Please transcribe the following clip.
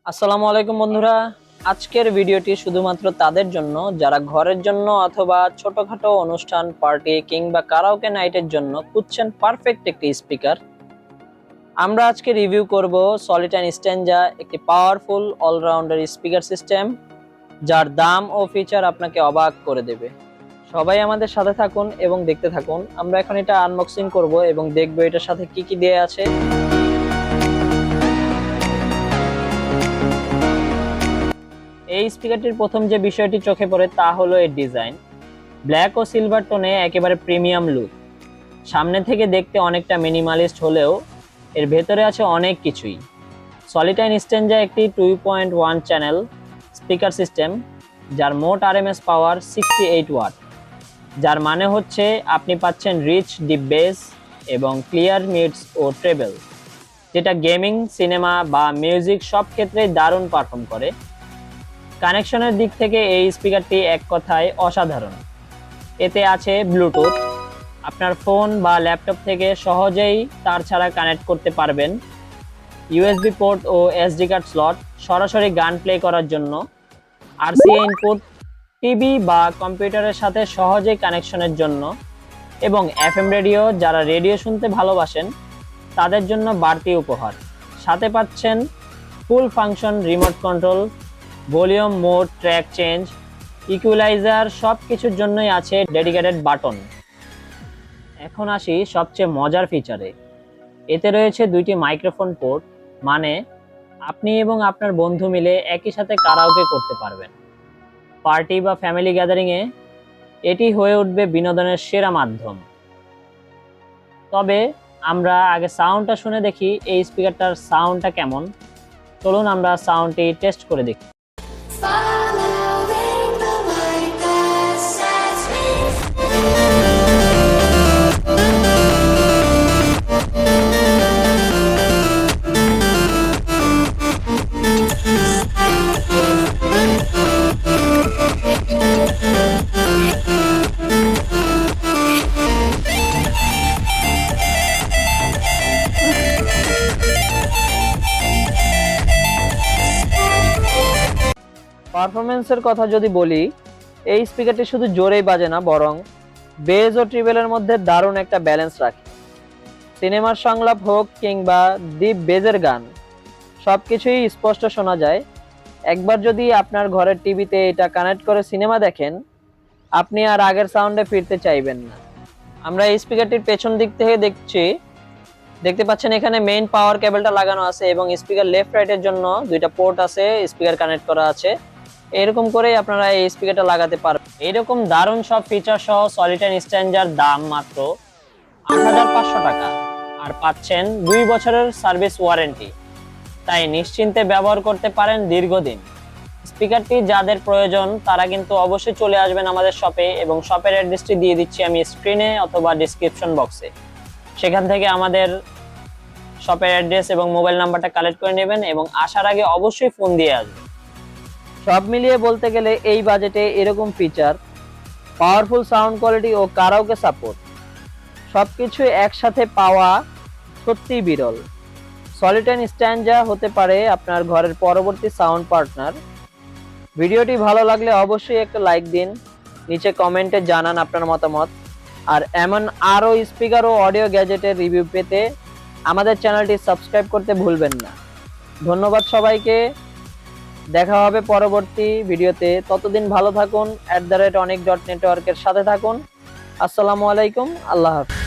আসসালামু আলাইকুম বন্ধুরা। আজকের ভিডিওটি শুধুমাত্র তাদের জন্য যারা ঘরের জন্য অথবা ছোটখাটো অনুষ্ঠান, পার্টি কিংবা কারাওকে নাইটের জন্য খুঁজছেন পারফেক্ট একটি স্পিকার। আমরা আজকে রিভিউ করব সলিটন স্ট্যাঞ্জা, একটি পাওয়ারফুল অলরাউন্ডার স্পিকার সিস্টেম যার দাম ও ফিচার আপনাকে অবাক করে দেবে। সবাই আমাদের সাথে থাকুন এবং দেখতে থাকুন। আমরা এখন এটা আনবক্সিং করব এবং দেখব এটার সাথে কি কি দেয়া আছে। এই স্পিকারটির প্রথম যে বিষয়টি চোখে পড়ে তা হলো এর ডিজাইন। ব্ল্যাক ও সিলভার টোনে একেবারে প্রিমিয়াম লুক। সামনে থেকে দেখতে অনেকটা মিনিমালিস্ট হলেও এর ভেতরে আছে অনেক কিছুই। সলিটন স্ট্যাঞ্জা একটি 2.1 চ্যানেল স্পিকার সিস্টেম যার মোট আরএমএস পাওয়ার 68 ওয়াট, যার মানে হচ্ছে আপনি পাচ্ছেন রিচ ডিপ বেস এবং ক্লিয়ার মিডস ও ট্রেবল, যেটা গেমিং, সিনেমা বা মিউজিক সব ক্ষেত্রেই দারুণ পারফর্ম করে। কানেকশনের দিক থেকে এই স্পিকারটি এক কথায় অসাধারণ। এতে আছে ব্লুটুথ, আপনার ফোন বা ল্যাপটপ থেকে সহজেই তার ছাড়া কানেক্ট করতে পারবেন। ইউএসবি পোর্ট ও এসডি কার্ড স্লট সরাসরি গান প্লে করার জন্য। আরসিএ ইনপুট টিভি বা কম্পিউটারের সাথে সহজেই কানেকশনের জন্য। এবং এফএম রেডিও, যারা রেডিও শুনতে ভালোবাসেন তাদের জন্য বাড়তি উপহার। সাথে পাচ্ছেন full function remote control, volume, mode, track change, equaliser, সব কিছুর জন্যই আছে ডেডিকেটেড বাটন। এখন আসি সবচেয়ে মজার ফিচারে। এতে রয়েছে দুইটি মাইক্রোফোন পোর্ট, মানে আপনি এবং আপনার বন্ধু মিলে একই সাথে কারাওকে করতে পারবেন। পার্টি বা ফ্যামিলি গ্যাদারিংয়ে এটি হয়ে উঠবে বিনোদনের সেরা মাধ্যম। তবে আমরা আগে সাউন্ডটা শুনে দেখি এই স্পিকারটার সাউন্ডটা কেমন। চলুন আমরা সাউন্ডটি টেস্ট করে দেখি। পারফরমেন্সের কথা যদি বলি, এই স্পিকারটি শুধু জোরেই বাজে না, বরং বেজ ও ট্রিবেলের মধ্যে দারুণ একটা ব্যালেন্স রাখে। সিনেমার সংলাপ হোক কিংবা ডিপ বেজের গান, সবকিছুই স্পষ্ট শোনা যায়। একবার যদি আপনার ঘরের টিভিতে এটা কানেক্ট করে সিনেমা দেখেন, আপনি আর আগের সাউন্ডে ফিরতে চাইবেন না। আমরা এই স্পিকারটির পেছন দিক থেকে দেখতে পাচ্ছেন এখানে মেইন পাওয়ার কেবলটা লাগানো আছে এবং স্পিকার লেফট রাইটের জন্য দুইটা পোর্ট আছে, স্পিকার কানেক্ট করা আছে। এরকম করেই আপনারা এই স্পিকারটা লাগাতে পারবেন। এরকম দারুণ সব ফিচার সহ সলিটন স্ট্যাঞ্জার দাম মাত্র ৮৫০০ টাকা, আর পাচ্ছেন ২ বছরের সার্ভিস ওয়ারেন্টি। তাই নিশ্চিন্তে ব্যবহার করতে পারেন দীর্ঘদিন। স্পিকারটি যাদের প্রয়োজন তারা কিন্তু অবশ্যই চলে আসবেন আমাদের শপে, এবং শপের অ্যাড্রেসটি দিয়ে দিচ্ছি আমি স্ক্রিনে অথবা ডিসক্রিপশন বক্সে। সেখান থেকে আমাদের শপের অ্যাড্রেস এবং মোবাইল নাম্বারটা কালেক্ট করে নেবেন এবং আসার আগে অবশ্যই ফোন দিয়ে আসবেন। সব মিলিয়ে বলতে গেলে এই বাজেটে এরকম ফিচার, পাওয়ারফুল সাউন্ড কোয়ালিটি ও কারাওকে সাপোর্ট সবকিছু একসাথে পাওয়া সত্যিই বিরল। সলিটন স্ট্যাঞ্জা হতে পারে আপনার ঘরের পরবর্তী সাউন্ড পার্টনার। ভিডিওটি ভালো লাগলে অবশ্যই একটা লাইক দিন, নিচে কমেন্টে জানান আপনার মতামত। আর এমন আরও স্পিকার ও অডিও গ্যাজেটের রিভিউ পেতে আমাদের চ্যানেলটি সাবস্ক্রাইব করতে ভুলবেন না। ধন্যবাদ সবাইকে। দেখা হবে পরবর্তী ভিডিওতে। ততদিন ভালো থাকুন। @অনেক.নেটওয়ার্কের সাথে থাকুন। আসসালামু আলাইকুম। আল্লাহ হাফেজ।